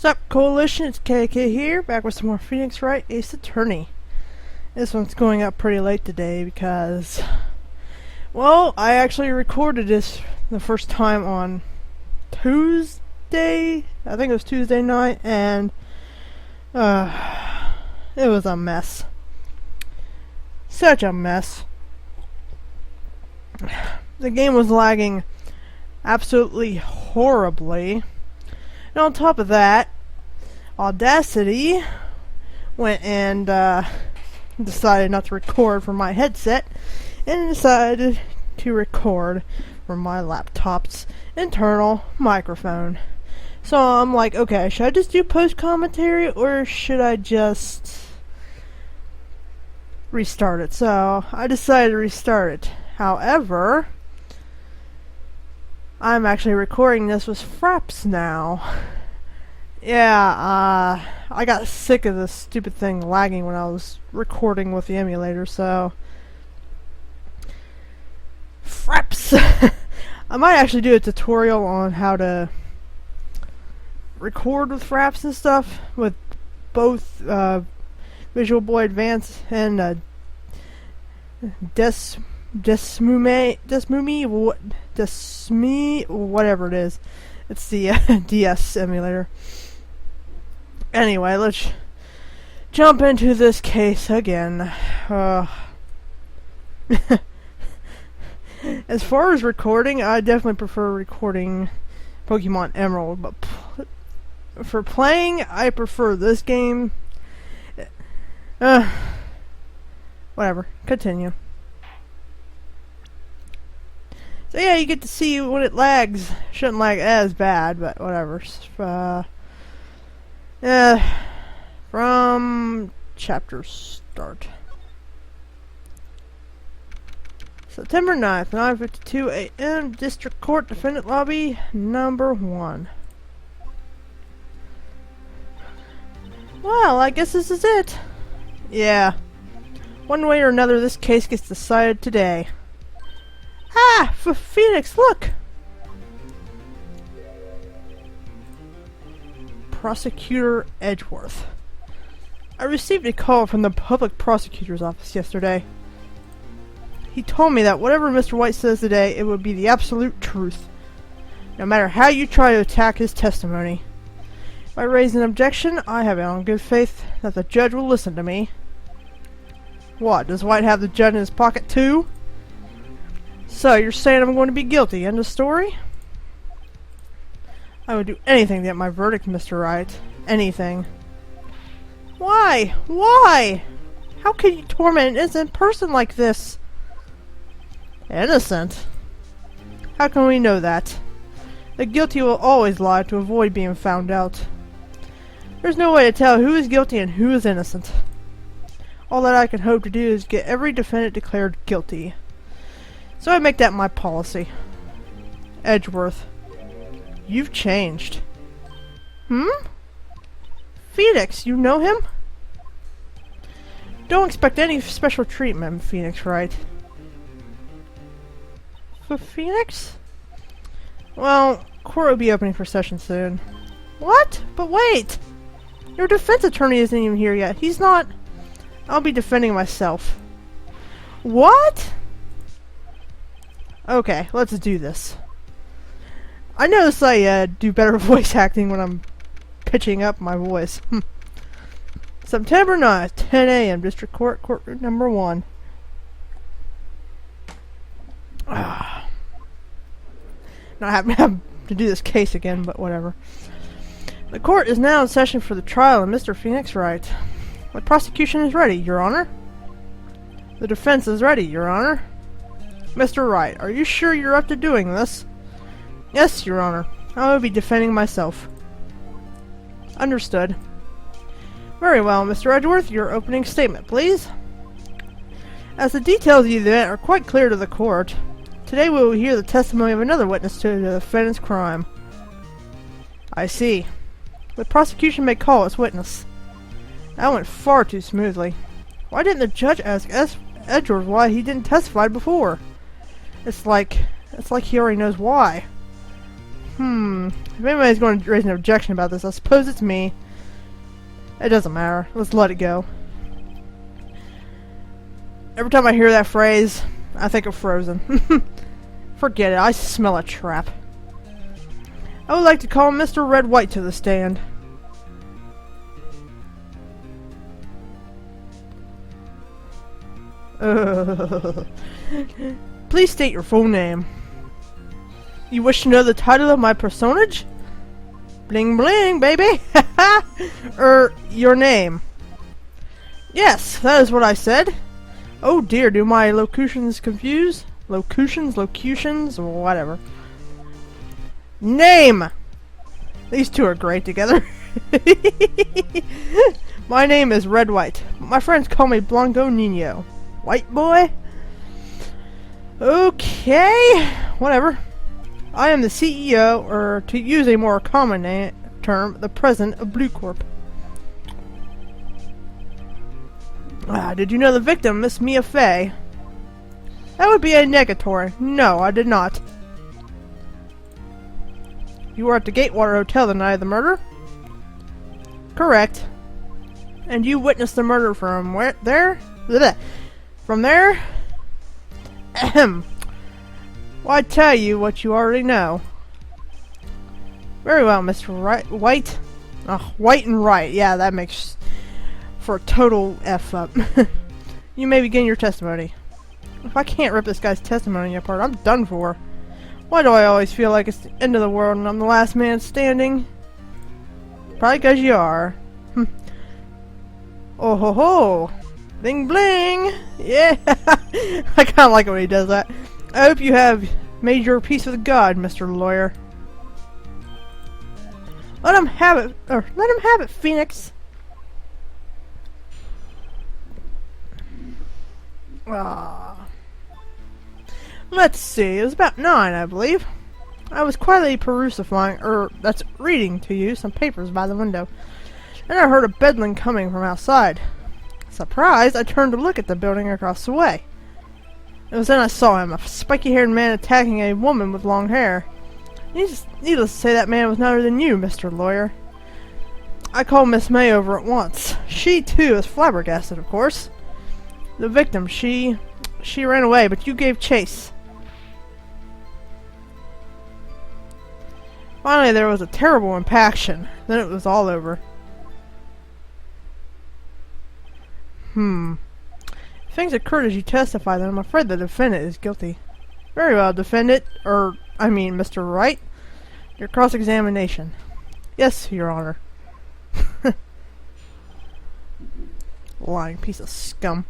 What's up, Coalition? It's KK here, back with some more Phoenix Wright Ace Attorney. This one's going up pretty late today because, well, I actually recorded this the first time on Tuesday. I think it was Tuesday night, and it was a mess. Such a mess. The game was lagging absolutely horribly. And on top of that, Audacity went and decided not to record from my headset and decided to record from my laptop's internal microphone. So I'm like, okay, should I just do post commentary or should I just restart it? So I decided to restart it. However, I'm actually recording this with Fraps now. Yeah, I got sick of this stupid thing lagging when I was recording with the emulator, so Fraps! I might actually do a tutorial on how to record with Fraps and stuff, with both Visual Boy Advance and whatever it is. It's the DS emulator. Anyway, let's jump into this case again. As far as recording, I definitely prefer recording Pokemon Emerald, but for playing, I prefer this game. Whatever, continue. So yeah, you get to see when it lags. Shouldn't lag as bad, but whatever. From chapter start. September 9th, 9:52 a.m. District Court, Defendant Lobby, number 1. Well, I guess this is it. Yeah. One way or another, this case gets decided today. Ah! Phoenix, look! Prosecutor Edgeworth. I received a call from the public prosecutor's office yesterday. He told me that whatever Mr. White says today, it would be the absolute truth, no matter how you try to attack his testimony. If I raise an objection, I have it on good faith that the judge will listen to me. What, does White have the judge in his pocket too? So, you're saying I'm going to be guilty, end of story? I would do anything to get my verdict, Mr. Wright. Anything. Why? Why? How can you torment an innocent person like this? Innocent? How can we know that? The guilty will always lie to avoid being found out. There's no way to tell who is guilty and who is innocent. All that I can hope to do is get every defendant declared guilty. So I make that my policy. Edgeworth. You've changed. Phoenix, you know him? Don't expect any special treatment, Phoenix, right? For Phoenix? Well, court will be opening for session soon. What? But wait! Your defense attorney isn't even here yet. He's not... I'll be defending myself. What? Okay, let's do this. I notice I do better voice acting when I'm pitching up my voice. September 9th, 10 a.m. District Court, Courtroom number 1. Not having to do this case again, but whatever. The court is now in session for the trial of Mr. Phoenix Wright. The prosecution is ready, Your Honor. The defense is ready, Your Honor. Mr. Wright, are you sure you're up to doing this? Yes, Your Honor. I will be defending myself. Understood. Very well, Mr. Edgeworth, your opening statement, please. As the details of the event are quite clear to the court, today we will hear the testimony of another witness to the defendant's crime. I see. The prosecution may call its witness. That went far too smoothly. Why didn't the judge ask Edgeworth why he didn't testify before? It's like he already knows why. If anybody's going to raise an objection about this, I suppose it's me. It doesn't matter. Let's let it go. Every time I hear that phrase, I think of Frozen. Forget it. I smell a trap. I would like to call Mr. Red White to the stand. Please state your full name. You wish to know the title of my personage? Bling Bling, baby! Your name. Yes, that is what I said. Oh dear, do my locutions confuse? Locutions, whatever. Name! These two are great together. My name is Red White. My friends call me Blanco Nino. White boy? Okay, whatever. I am the CEO, or to use a more common term, the president of Blue Corp. Did you know the victim, Miss Mia Fey? That would be a negatory. No, I did not. You were at the Gatewater Hotel the night of the murder? Correct. And you witnessed the murder from where? There? Blech. From there? Ahem. Well, I tell you what you already know. Very well, Mr. White. White and Wright. Yeah, that makes for a total F up. You may begin your testimony. If I can't rip this guy's testimony apart, I'm done for. Why do I always feel like it's the end of the world and I'm the last man standing? Probably because you are. Oh ho ho! Bling bling! Yeah! I kinda like it when he does that. I hope you have made your peace with God, Mr. Lawyer. Let him have it, Phoenix! Let's see, it was about 9, I believe. I was quietly reading to you some papers by the window. And I heard a bedlam coming from outside. Surprised, I turned to look at the building across the way. It was then I saw him, a spiky-haired man attacking a woman with long hair. Needless to say, that man was none other than you, Mr. Lawyer. I called Miss May over at once. She, too, is flabbergasted, of course. The victim, she ran away, but you gave chase. Finally, there was a terrible impaction. Then it was all over. If things occurred as you testify, then I'm afraid the defendant is guilty. Very well, defendant, Mr. Wright. Your cross-examination. Yes, Your Honor. Lying piece of scum.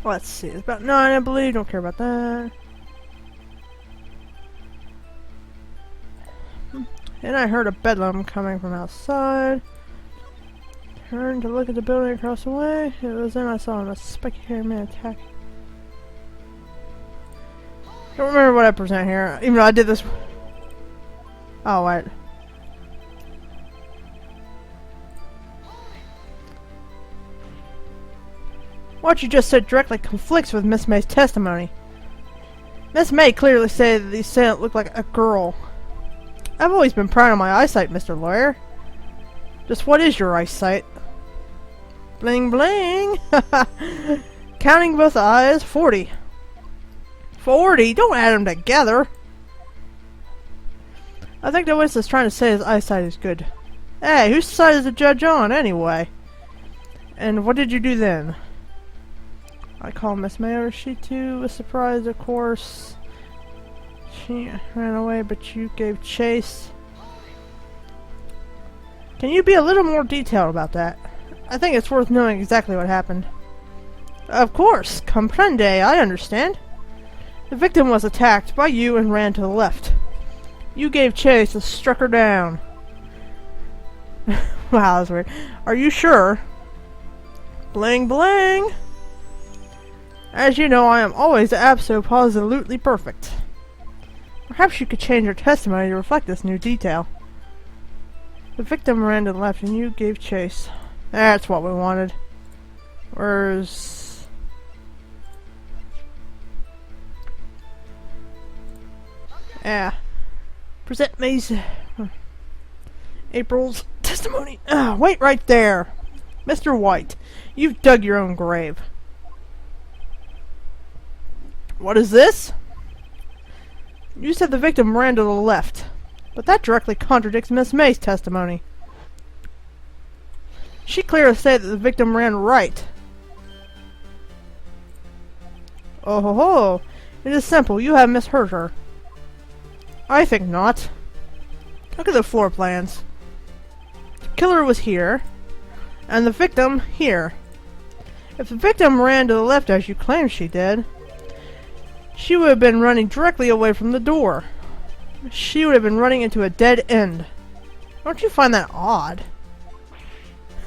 Let's see, it's about 9, I believe. Don't care about that. And I heard a bedlam coming from outside. Turned to look at the building across the way. It was then I saw a spiky-haired man attack. Don't remember what I present here, even though I did this. Oh, wait. What you just said directly conflicts with Miss May's testimony. Miss May clearly said that the assailant looked like a girl. I've always been proud of my eyesight, Mr. Lawyer. Just what is your eyesight? Bling bling! Counting both eyes, 40. 40? Don't add them together! I think the witness is trying to say his eyesight is good. Hey, whose side is the judge on, anyway? And what did you do then? I called Miss Mayer. She too was surprised, of course. She ran away, but you gave chase. Can you be a little more detailed about that? I think it's worth knowing exactly what happened. Of course, comprende, I understand. The victim was attacked by you and ran to the left. You gave chase and struck her down. Wow, that's weird. Are you sure? Bling bling! As you know, I am always absolutely perfect. Perhaps you could change your testimony to reflect this new detail. The victim ran to the left and you gave chase. That's what we wanted. Where's... Yeah. Present May's April's testimony. Wait right there. Mr. White, you've dug your own grave. What is this? You said the victim ran to the left, but that directly contradicts Miss May's testimony. She clearly said that the victim ran right. Oh ho ho! It is simple. You have misheard her. I think not. Look at the floor plans. The killer was here, and the victim here. If the victim ran to the left as you claim she did, she would have been running directly away from the door. She would have been running into a dead end. Don't you find that odd?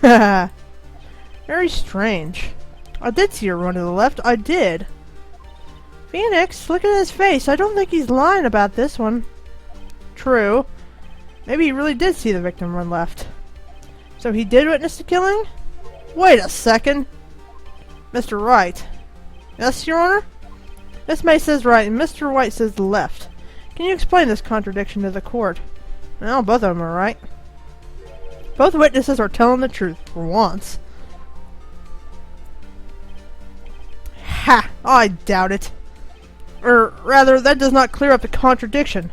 Haha. Very strange. I did see her run to the left. I did. Phoenix, look at his face. I don't think he's lying about this one. True. Maybe he really did see the victim run left. So he did witness the killing? Wait a second. Mr. Wright. Yes, Your Honor? Miss May says right and Mr. White says left. Can you explain this contradiction to the court? Well, both of them are right. Both witnesses are telling the truth, for once. Ha! I doubt it. Or rather, that does not clear up the contradiction.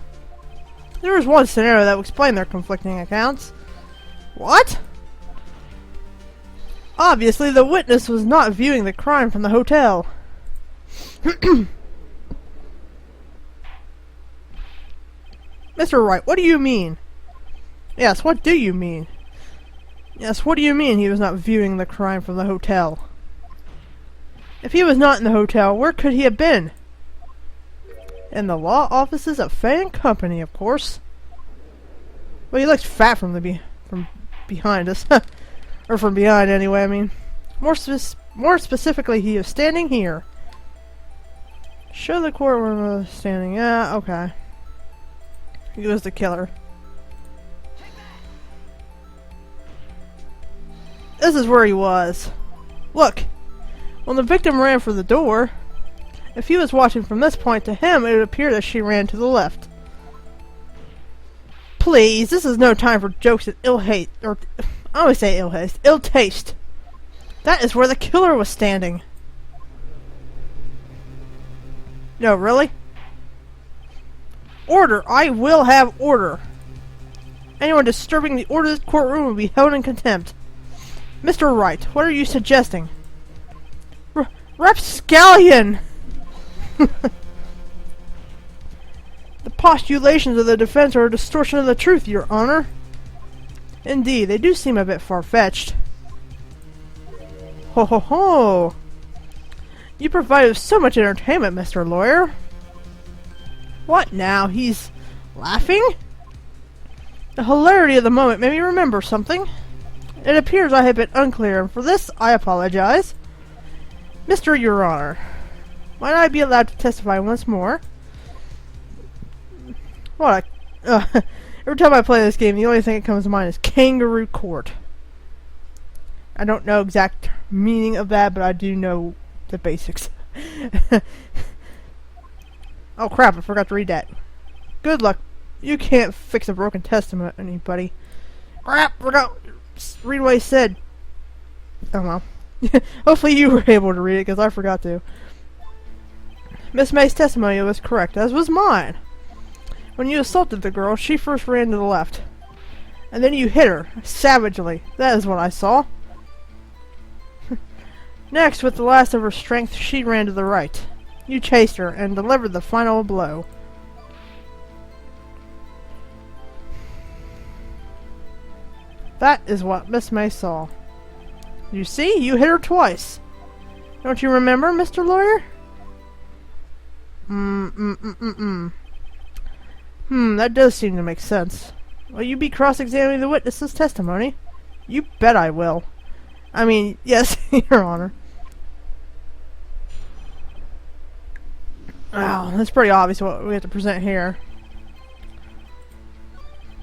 There is one scenario that will explain their conflicting accounts. What? Obviously, the witness was not viewing the crime from the hotel. Mr. Wright, what do you mean? Yes, what do you mean? Yes, what do you mean he was not viewing the crime from the hotel? If he was not in the hotel, where could he have been? In the law offices of Fay and Company, of course. Well, he looks fat from behind us. Or from behind, anyway, I mean. More specifically, he is standing here. Show the court where he was standing. Yeah, okay. He was the killer. This is where he was. Look! When the victim ran for the door, if he was watching from this point to him, it would appear that she ran to the left. Please, this is no time for jokes and ill hate, or I always say ill haste, ill taste. That is where the killer was standing. No, really? Order! I will have order! Anyone disturbing the order of this courtroom will be held in contempt. Mr. Wright, what are you suggesting? Rapscallion! The postulations of the defense are a distortion of the truth, Your Honor. Indeed, they do seem a bit far-fetched. Ho ho ho! You provided so much entertainment, Mr. Lawyer. What now? He's laughing? The hilarity of the moment made me remember something. It appears I have been unclear, and for this I apologize. Mr. Your Honor, might I be allowed to testify once more? What? Every time I play this game, the only thing that comes to mind is Kangaroo Court. I don't know exact meaning of that, but I do know the basics. Oh crap, I forgot to read that. Good luck. You can't fix a broken testimony, buddy. Crap, forgot. Read what he said. Oh well. Hopefully you were able to read it, because I forgot to. Miss May's testimony was correct, as was mine. When you assaulted the girl, she first ran to the left. And then you hit her, savagely. That is what I saw. Next, with the last of her strength, she ran to the right. You chased her, and delivered the final blow. That is what Miss May saw. You see? You hit her twice. Don't you remember, Mr. Lawyer? That does seem to make sense. Will you be cross-examining the witness's testimony? You bet I will. I mean, yes, Your Honor. Oh, that's pretty obvious what we have to present here.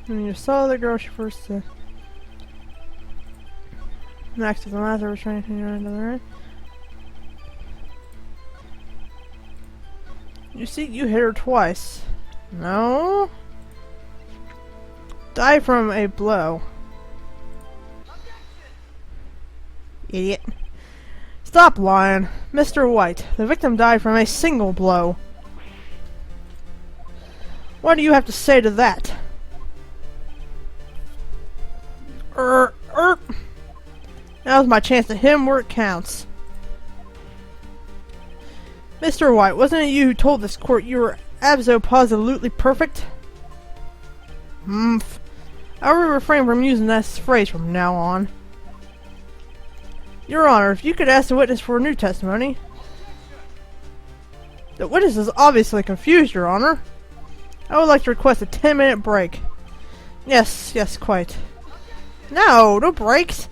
When you saw the girl, she first next to the last, I was trying to turn into the right. You see, you hit her twice. No? Die from a blow. Idiot. Stop lying. Mr. White, the victim died from a single blow. What do you have to say to that? Now's my chance to hit him where it counts. Mr. White, wasn't it you who told this court you were abso-positively perfect? Humph. I will refrain from using this phrase from now on. Your Honor, if you could ask the witness for a new testimony. The witness is obviously confused, Your Honor. I would like to request a 10-minute break. Yes, quite. No breaks.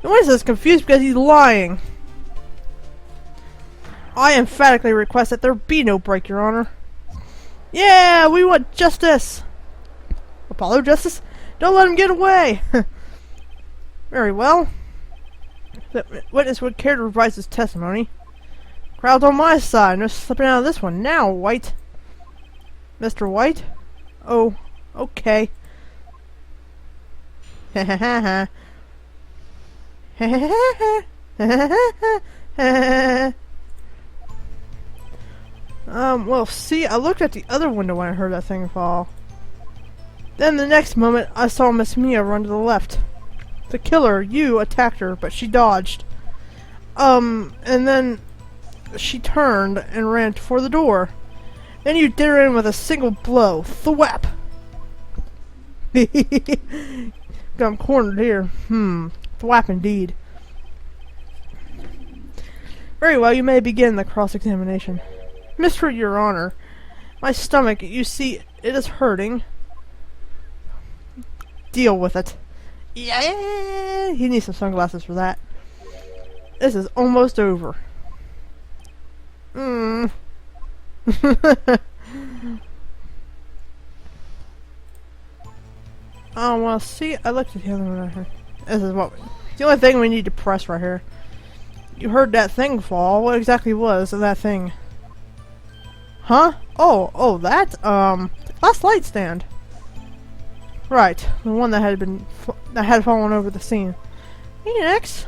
The witness is confused because he's lying. I emphatically request that there be no break, Your Honor. Yeah, we want justice. Apollo justice? Don't let him get away. Very well. The witness would care to revise his testimony. Crowd's on my side. No slipping out of this one now, White. Mr. White? Oh, okay. Ha ha ha ha. Well, see, I looked at the other window when I heard that thing fall. Then the next moment, I saw Miss Mia run to the left. The killer, you, attacked her, but she dodged. And then she turned and ran for the door. Then you did her in with a single blow. Thwap! I'm cornered here. Thwap indeed. Very well, you may begin the cross-examination. Mr. Your Honor, my stomach, you see, it is hurting. Deal with it. Yeah, he needs some sunglasses for that. This is almost over. Oh, well, see, I looked at the other one right here. This is what... the only thing we need to press right here. You heard that thing fall. What exactly was that thing? Huh? Oh, that? Last light stand. Right, the one that had fallen over the scene. Phoenix,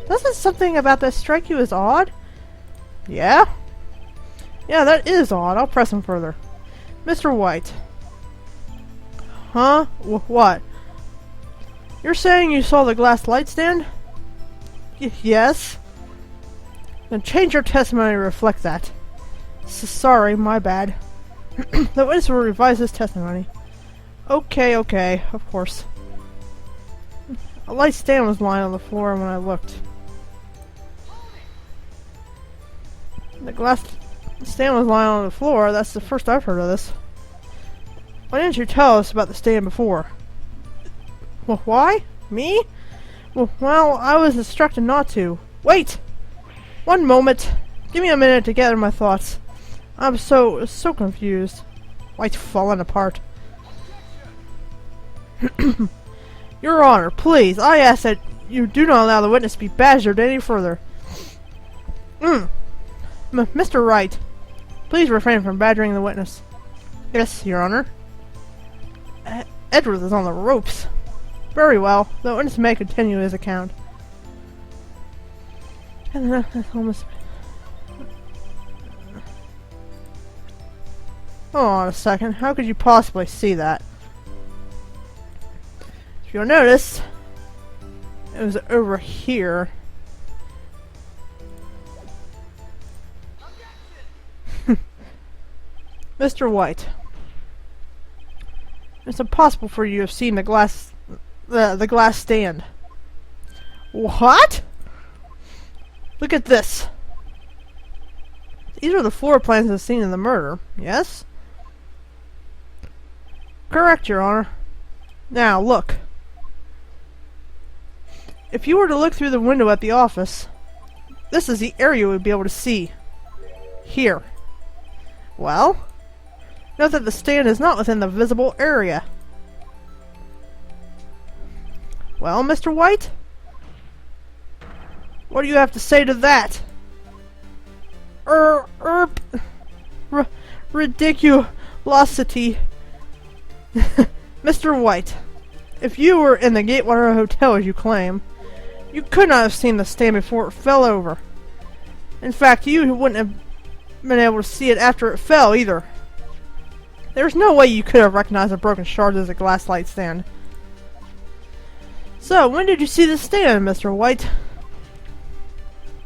doesn't something about that strike you as odd? Yeah? Yeah, that is odd. I'll press him further. Mr. White. Huh? What? You're saying you saw the glass light stand? Yes? Then change your testimony to reflect that. Sorry, my bad. The witness will revise his testimony. Okay, of course. A light stand was lying on the floor when I looked. The glass stand was lying on the floor. That's the first I've heard of this. Why didn't you tell us about the stand before? Well, why? Me? Well, I was instructed not to. Wait! One moment. Give me a minute to gather my thoughts. I'm so confused. White's falling apart. Your Honor, please, I ask that you do not allow the witness to be badgered any further. Mr. Wright, please refrain from badgering the witness. Yes, Your Honor. Edward is on the ropes. Very well, the witness may continue his account. That's almost... Hold on a second, how could you possibly see that? If you'll notice, it was over here. Mr. White, it's impossible for you to have seen the glass stand. What? Look at this. These are the floor plans of the scene of the murder, yes? Correct, Your Honor. Now, look. If you were to look through the window at the office, this is the area you would be able to see. Here. Well, note that the stand is not within the visible area. Well, Mr. White? What do you have to say to that? Ridiculosity. Mr. White, If you were in the Gatewater Hotel as you claim, you could not have seen the stand before it fell over. In fact, you wouldn't have been able to see it after it fell either. There's no way you could have recognized the broken shards as a glass light stand. So, when did you see the stand, Mr. White?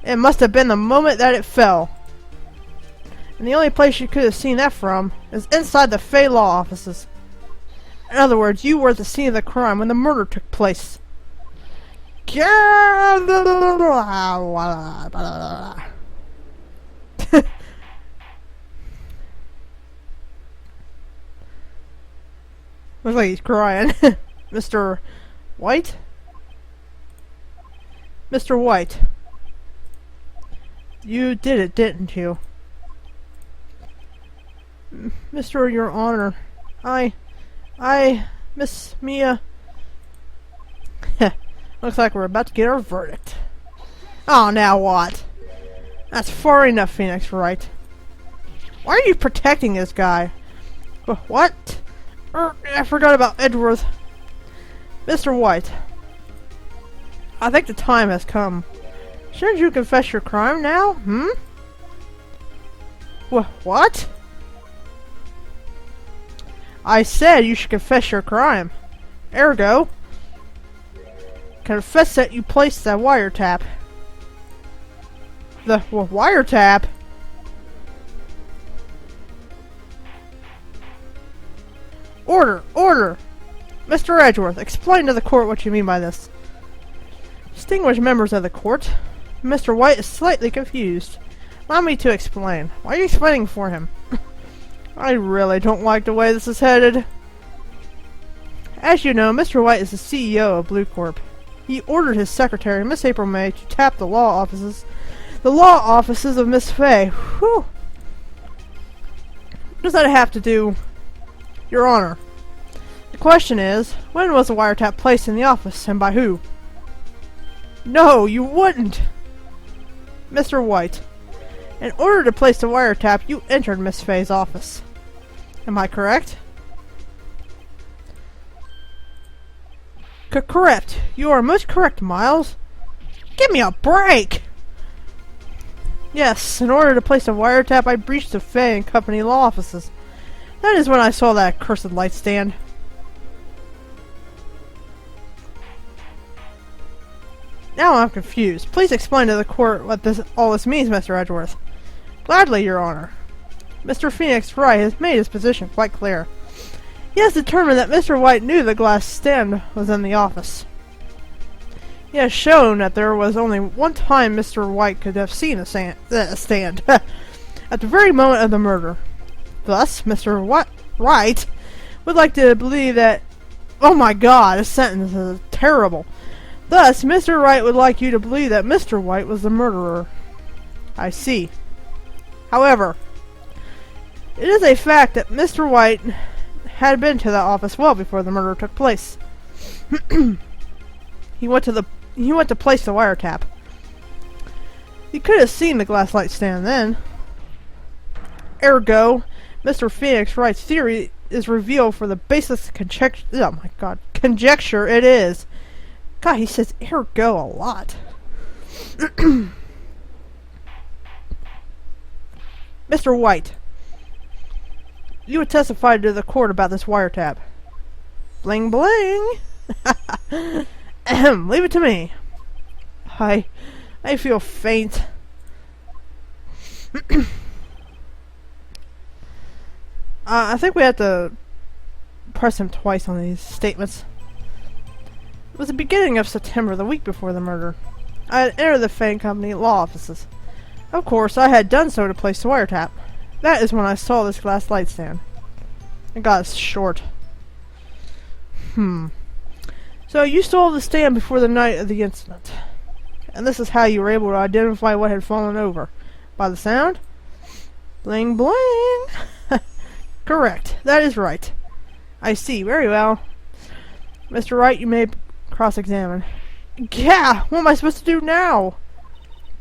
It must have been the moment that it fell. And the only place you could have seen that from is inside the Fey Law offices. In other words, you were at the scene of the crime when the murder took place. Looks like he's crying. Mr. White? Mr. White. You did it, didn't you? Mr. Your Honor, Miss Mia... Looks like we're about to get our verdict. Oh, now what? That's far enough, Phoenix Wright. Why are you protecting this guy? What? I forgot about Edgeworth. Mr. White, I think the time has come. Shouldn't you confess your crime now? What? I said you should confess your crime. Ergo, confess that you placed that wiretap. The wiretap? Order! Order! Mr. Edgeworth, explain to the court what you mean by this. Distinguished members of the court, Mr. White is slightly confused. Allow me to explain. Why are you explaining for him? I really don't like the way this is headed. As you know, Mr. White is the CEO of Blue Corp. He ordered his secretary, Miss April May, to tap the law offices of Miss Fay. Whew. What does that have to do, Your Honor? The question is, when was the wiretap placed in the office, and by who? No, you wouldn't! Mr. White, in order to place the wiretap, you entered Miss Fay's office. Am I correct? Correct. You are most correct, Miles. Give me a break! Yes, in order to place a wiretap, I breached the Fay and Company law offices. That is when I saw that cursed light stand. Now I'm confused. Please explain to the court what all this means, Mr. Edgeworth. Gladly, Your Honor. Mr. Phoenix Wright has made his position quite clear. He has determined that Mr. White knew the glass stand was in the office. He has shown that there was only one time Mr. White could have seen a stand at the very moment of the murder. Thus, Mr. Wright would like to believe that... Oh my god, this sentence is terrible. Thus, Mr. Wright would like you to believe that Mr. White was the murderer. I see. However, it is a fact that Mr. White had been to that office well before the murder took place. He went to place the wiretap. He could have seen the glass light stand then. Ergo, Mr. Phoenix Wright's theory is revealed for the baseless conjecture. Oh my god, conjecture it is. God, he says ergo a lot. Mr. White, you would testify to the court about this wiretap. Bling Bling! Leave it to me. I feel faint. I think we have to press him twice on these statements. It was the beginning of September, the week before the murder. I had entered the Fang Company law offices. Of course, I had done so to place the wiretap. That is when I saw this glass light stand. It got short. So you saw the stand before the night of the incident. And this is how you were able to identify what had fallen over. By the sound? Bling bling! Correct. That is right. I see. Very well. Mr. Wright, you may cross-examine. Yeah! What am I supposed to do now?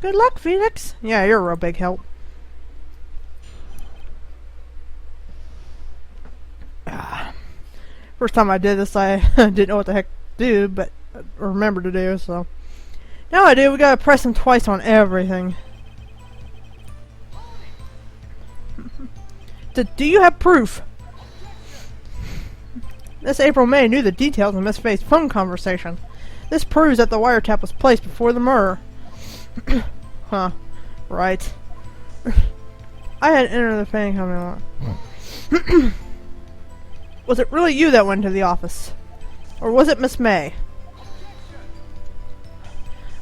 Good luck, Phoenix. Yeah, you're a real big help. First time I did this, I didn't know what the heck to do, but or remember to do, so. Now I do, we gotta press them twice on everything. Do you have proof? This April May knew the details of Miss Faye's phone conversation. This proves that the wiretap was placed before the murder. Huh. Right. I had entered the fan company. Was it really you that went to the office? Or was it Miss May?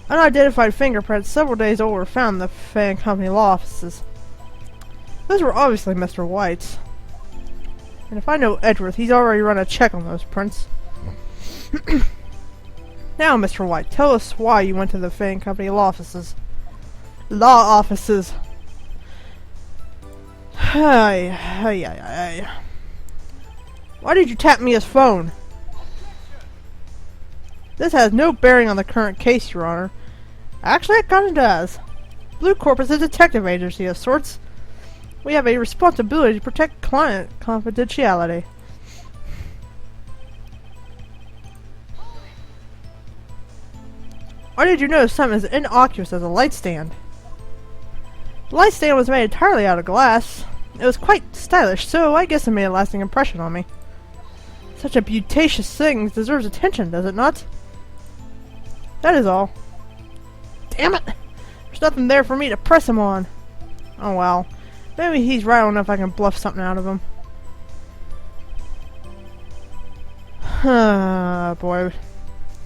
Unidentified fingerprints several days old were found in the fan company law offices. Those were obviously Mr. White's. And if I know Edgeworth, he's already run a check on those prints. Now, Mr. White, tell us why you went to the fan company law offices. Law offices. Why did you tap Mia's phone? This has no bearing on the current case, Your Honor. Actually, it kinda does. Blue Corp is a detective agency of sorts. We have a responsibility to protect client confidentiality. Why did you know something as innocuous as a light stand? The light stand was made entirely out of glass. It was quite stylish, so I guess it made a lasting impression on me. Such a beauteous thing deserves attention, does it not? That is all. Damn it! There's nothing there for me to press him on. Oh well. Maybe he's right. I don't know if I can bluff something out of him. Boy.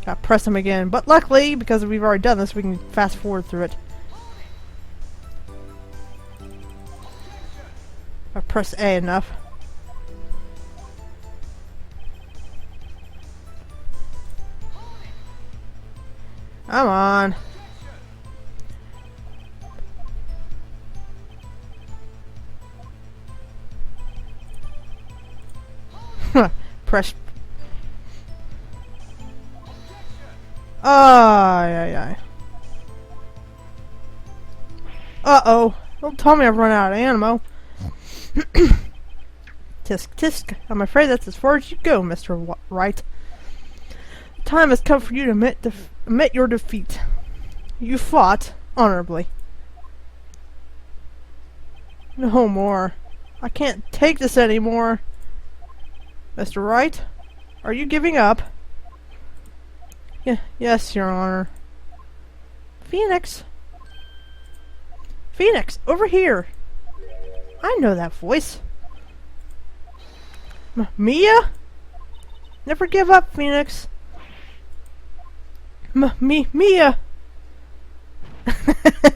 Gotta press him again. But luckily, because we've already done this, we can fast forward through it. I press A enough. Come on. Press. Yeah. Uh-oh. Don't tell me I've run out of ammo. Tisk tisk. I'm afraid that's as far as you go, Mr. Wright. The time has come for you to admit your defeat. You fought honorably. No more. I can't take this anymore. Mr. Wright, are you giving up? Yes, Your Honor. Phoenix? Phoenix, over here! I know that voice. Mia? Never give up, Phoenix. Mia!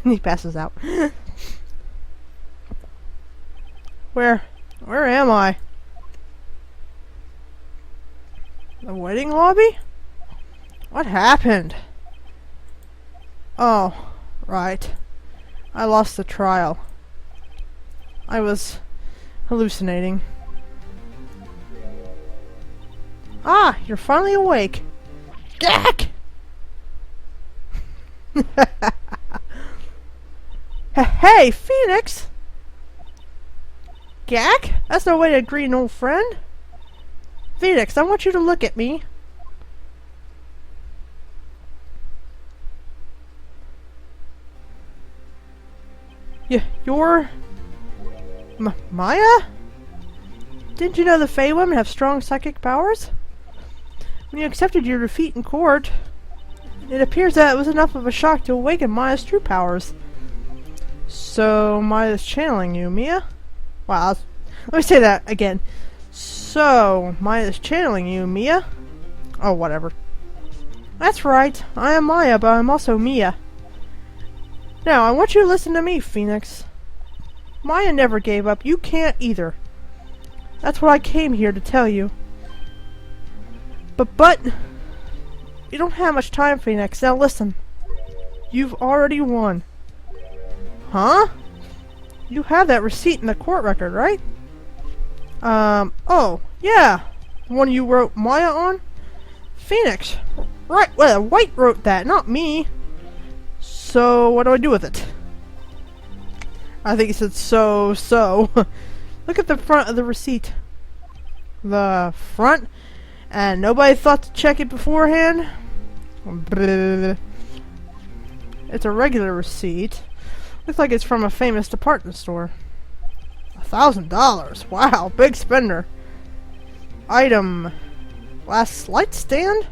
He passes out. Where am I? The wedding lobby? What happened? Oh, right. I lost the trial. I was hallucinating. Ah, you're finally awake. Gak! Hey, Phoenix! Gak? That's no way to greet an old friend. Phoenix, I want you to look at me. You're... Maya? Didn't you know the Fey women have strong psychic powers? When you accepted your defeat in court, it appears that it was enough of a shock to awaken Maya's true powers. So, Maya's channeling you, Mia? Wow, let me say that again. So, Maya's channeling you, Mia? Oh, whatever. That's right. I am Maya, but I'm also Mia. Now, I want you to listen to me, Phoenix. Maya never gave up. You can't either. That's what I came here to tell you. But... You don't have much time, Phoenix. Now listen. You've already won. Huh? You have that receipt in the court record, right? Oh, yeah. The one you wrote Maya on? Phoenix. Right, well, White wrote that, not me. So, what do I do with it? I think he said so. Look at the front of the receipt. The front? And nobody thought to check it beforehand? It's a regular receipt. Looks like it's from a famous department store. $1,000. Wow, big spender. Item. Glass light stand?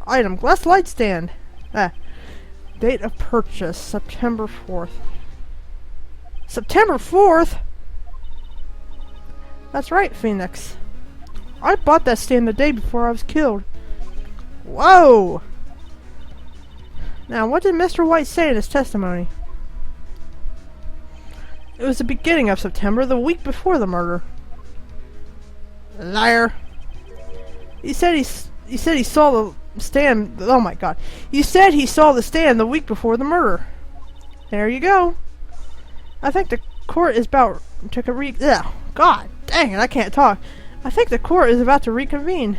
Item. Glass light stand. Date of purchase. September 4th. September 4th? That's right, Phoenix. I bought that stand the day before I was killed. Whoa! Now, what did Mr. White say in his testimony? It was the beginning of September, the week before the murder. Liar. He said he saw the stand. Oh my god. You said he saw the stand the week before the murder. There you go. I think the court is about to God dang it, I can't talk. I think the court is about to reconvene.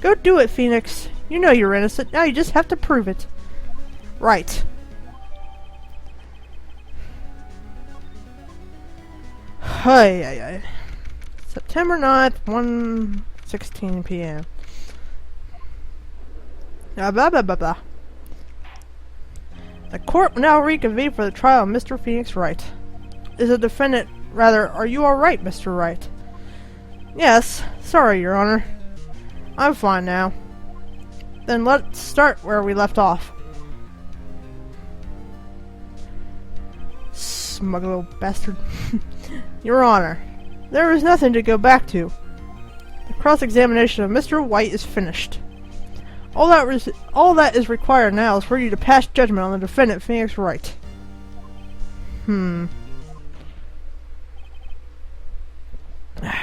Go do it, Phoenix. You know you're innocent. Now you just have to prove it. Right. Hey. September 9th, 1:16 p.m. Blah, blah, blah, blah. The court will now reconvene for the trial of Mr. Phoenix Wright. Is the defendant... Rather, are you alright, Mr. Wright? Yes. Sorry, Your Honor. I'm fine now. Then let's start where we left off. Smug little bastard. Your Honor, there is nothing to go back to. The cross-examination of Mr. White is finished. All that is required now is for you to pass judgment on the defendant, Phoenix Wright.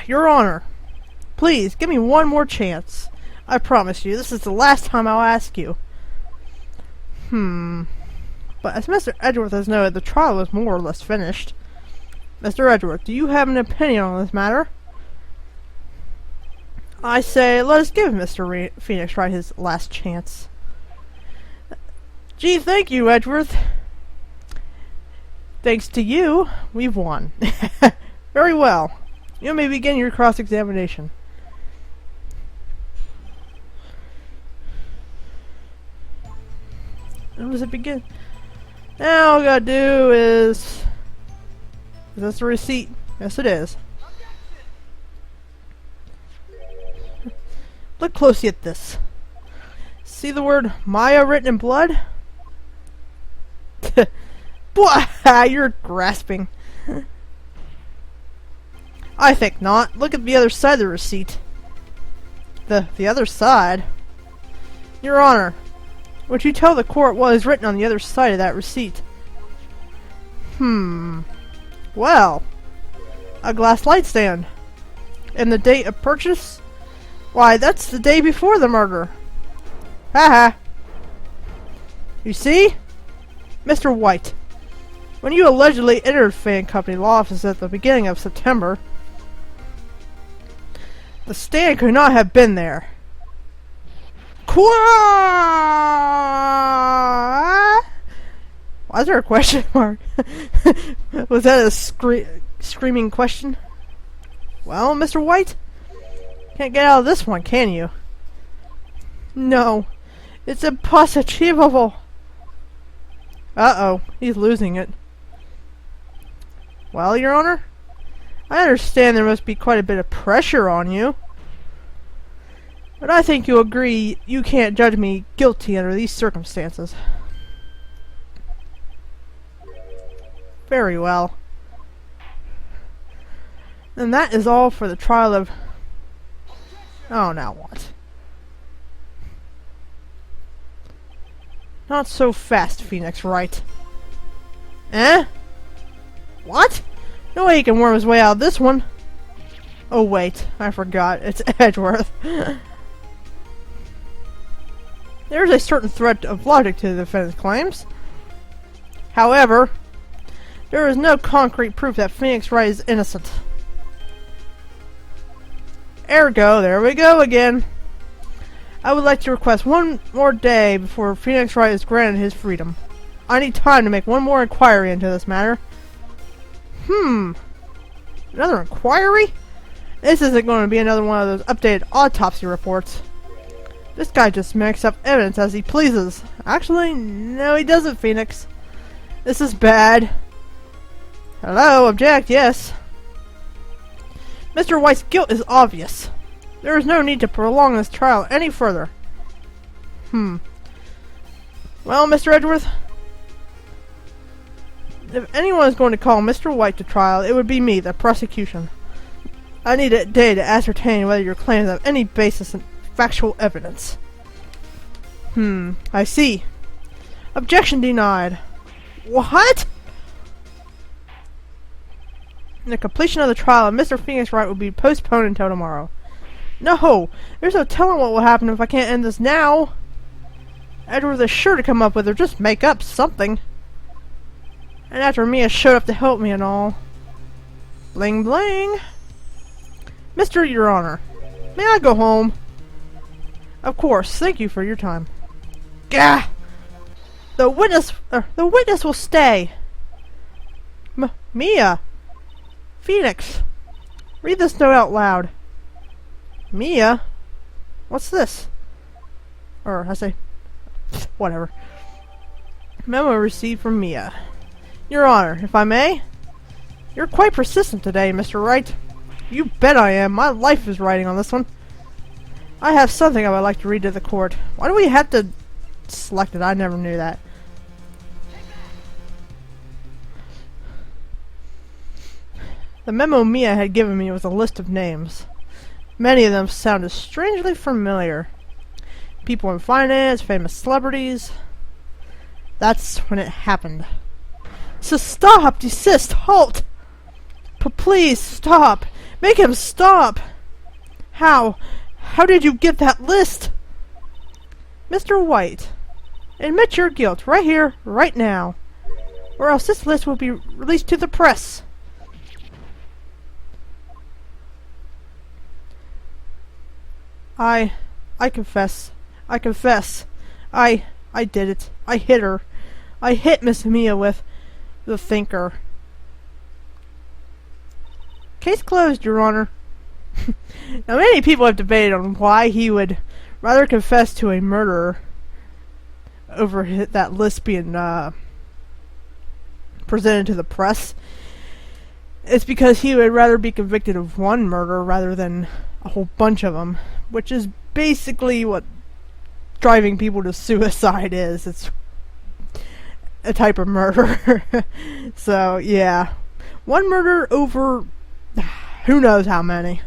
Your Honor, please, give me one more chance. I promise you, this is the last time I'll ask you. But as Mr. Edgeworth has noted, the trial is more or less finished. Mr. Edgeworth, do you have an opinion on this matter? I say, let us give Mr. Phoenix Wright his last chance. Gee, thank you, Edgeworth. Thanks to you, we've won. Very well. You may begin your cross-examination. When does it begin? Now all we gotta do is... Is this the receipt? Yes, it is. Look closely at this. See the word Maya written in blood? Boy, you're grasping. I think not. Look at the other side of the receipt. The other side? Your Honor, would you tell the court what is written on the other side of that receipt? Well, a glass light stand. And the date of purchase? Why, that's the day before the murder. Haha. You see? Mr. White, when you allegedly entered Fan Company law office at the beginning of September, the stand could not have been there. Why is there a question mark? Was that a screaming question? Well, Mr. White? Can't get out of this one, can you? No. It's impossible. Uh-oh. He's losing it. Well, Your Honor? I understand there must be quite a bit of pressure on you. But I think you'll agree you can't judge me guilty under these circumstances. Very well. And that is all for the trial of... Oh, now what? Not so fast, Phoenix Wright. Eh? What? No way he can worm his way out of this one. Oh wait, I forgot. It's Edgeworth. There is a certain thread of logic to the defendant's claims. However, there is no concrete proof that Phoenix Wright is innocent. Ergo, there we go again. I would like to request one more day before Phoenix Wright is granted his freedom. I need time to make one more inquiry into this matter. Another inquiry? This isn't going to be another one of those updated autopsy reports. This guy just makes up evidence as he pleases. Actually, no he doesn't, Phoenix. This is bad. Hello, object, yes. Mr. White's guilt is obvious. There is no need to prolong this trial any further. Well, Mr. Edgeworth, if anyone is going to call Mr. White to trial, it would be me, the prosecution. I need a day to ascertain whether your claims have any basis in factual evidence. I see. Objection denied. What? The completion of the trial of Mr. Phoenix Wright will be postponed until tomorrow. No! There's no telling what will happen if I can't end this now! Edward is sure to come up with or just make up something. And after Mia showed up to help me and all. Bling Bling! Mr. Your Honor, may I go home? Of course, thank you for your time. Gah! The witness will stay. Mia! Phoenix! Read this note out loud. Mia? What's this? Or, I say, whatever. Memo received from Mia. Your Honor, if I may? You're quite persistent today, Mr. Wright. You bet I am. My life is riding on this one. I have something I would like to read to the court. Why do we have to select it? I never knew that. The memo Mia had given me was a list of names. Many of them sounded strangely familiar. People in finance, famous celebrities. That's when it happened. So stop! Desist! Halt! Please stop! Make him stop! How? How did you get that list? Mr. White, admit your guilt right here, right now. Or else this list will be released to the press. I confess. I confess. I did it. I hit her. I hit Miss Mia with the thinker. Case closed, Your Honor. Now, many people have debated on why he would rather confess to a murder over that list being presented to the press. It's because he would rather be convicted of one murder rather than a whole bunch of them, which is basically what driving people to suicide is. It's a type of murder. So, yeah. One murder over who knows how many.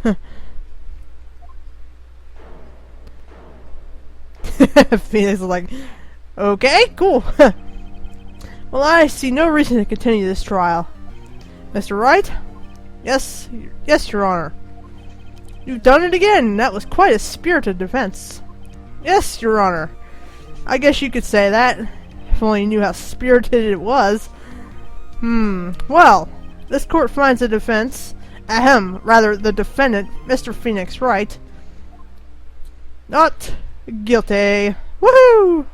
Phoenix is like, okay, cool. Well, I see no reason to continue this trial. Mr. Wright? Yes, Your Honor. You've done it again. That was quite a spirited defense. Yes, Your Honor. I guess you could say that. If only you knew how spirited it was. Well, this court finds the defense, rather the defendant, Mr. Phoenix Wright, not guilty. Woohoo!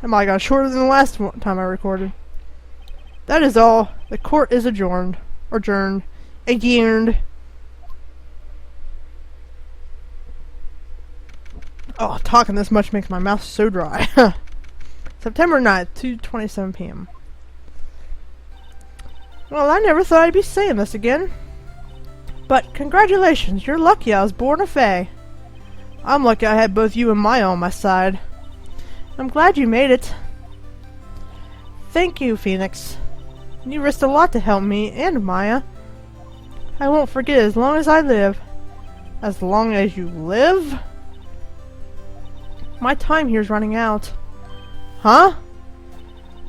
Oh my god, shorter than the last time I recorded. That is all. The court is adjourned. Adjourned. Oh, talking this much makes my mouth so dry. September 9th, 2:27 p.m. Well, I never thought I'd be saying this again. But congratulations, you're lucky I was born a Fae. I'm lucky I had both you and Maya on my side. I'm glad you made it. Thank you, Phoenix. You risked a lot to help me and Maya. I won't forget as long as I live. As long as you live? My time here's running out. Huh?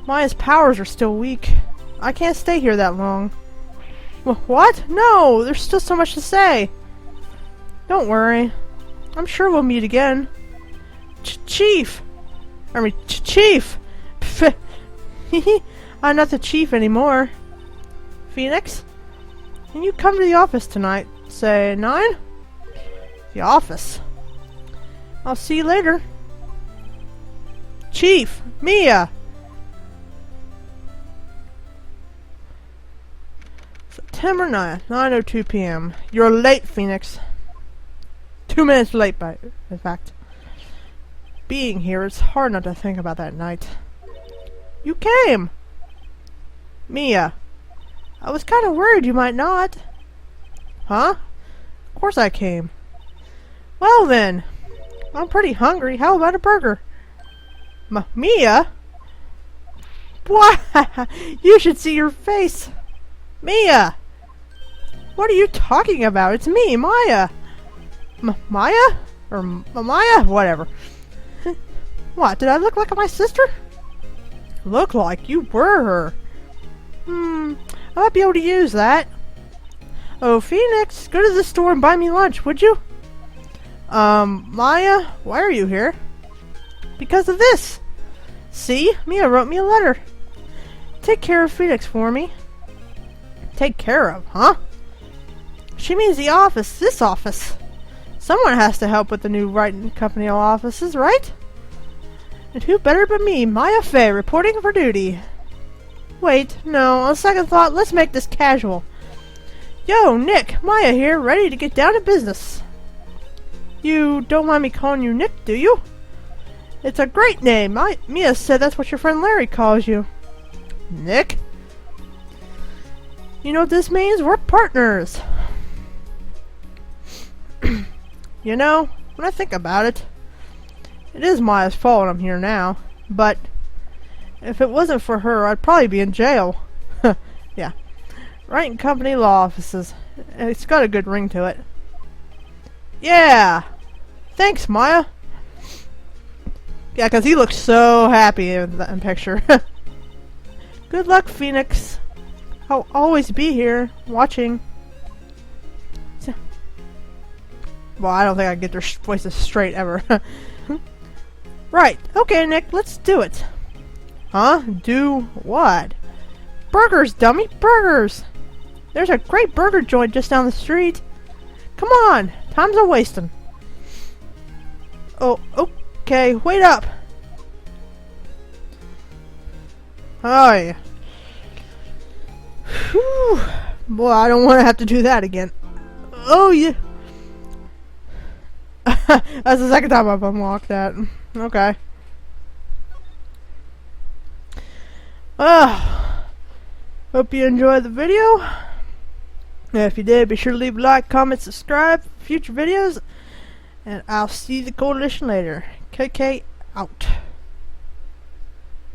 Maya's powers are still weak. I can't stay here that long. What? No! There's still so much to say. Don't worry. I'm sure we'll meet again. Chief! Chief! I'm not the chief anymore. Phoenix? Can you come to the office tonight? Say 9? The office. I'll see you later. Chief! Mia! September 9th, 9:02 p.m. You're late, Phoenix. 2 minutes late, in fact. Being here, it's hard not to think about that night. You came! Mia. I was kind of worried you might not. Huh? Of course I came. Well then, I'm pretty hungry. How about a burger? Mia? Why? You should see your face. Mia! What are you talking about? It's me, Maya. Maya? Or Maya? Whatever. What, did I look like my sister? Look like you were her. I might be able to use that. Oh, Phoenix, go to the store and buy me lunch, would you? Maya, why are you here? Because of this. See, Mia wrote me a letter. Take care of Phoenix for me. Take care of, huh? She means the office, this office. Someone has to help with the new Wright and Company offices, right? And who better but me, Maya Fey, reporting for duty. Wait, no, on second thought, let's make this casual. Yo, Nick, Maya here, ready to get down to business. You don't mind me calling you Nick, do you? It's a great name. Mia said that's what your friend Larry calls you. Nick? You know what this means? We're partners. You know, when I think about it, it is Maya's fault I'm here now, but if it wasn't for her, I'd probably be in jail. Yeah. Wright and Company law offices. It's got a good ring to it. Yeah! Thanks, Maya! Yeah, because he looks so happy in that picture. Good luck, Phoenix. I'll always be here, watching. Well, I don't think I can get their voices straight ever. Right. Okay, Nick, let's do it. Huh? Do what? Burgers, dummy! Burgers! There's a great burger joint just down the street. Come on! Time's a-wasting. Oh, okay, wait up! Oh, yeah. Whew. Boy, I don't want to have to do that again. Oh, yeah. That's the second time I've unlocked that. Okay. Hope you enjoyed the video. If you did, be sure to leave a like, comment, subscribe for future videos. And I'll see the coalition later. KK out.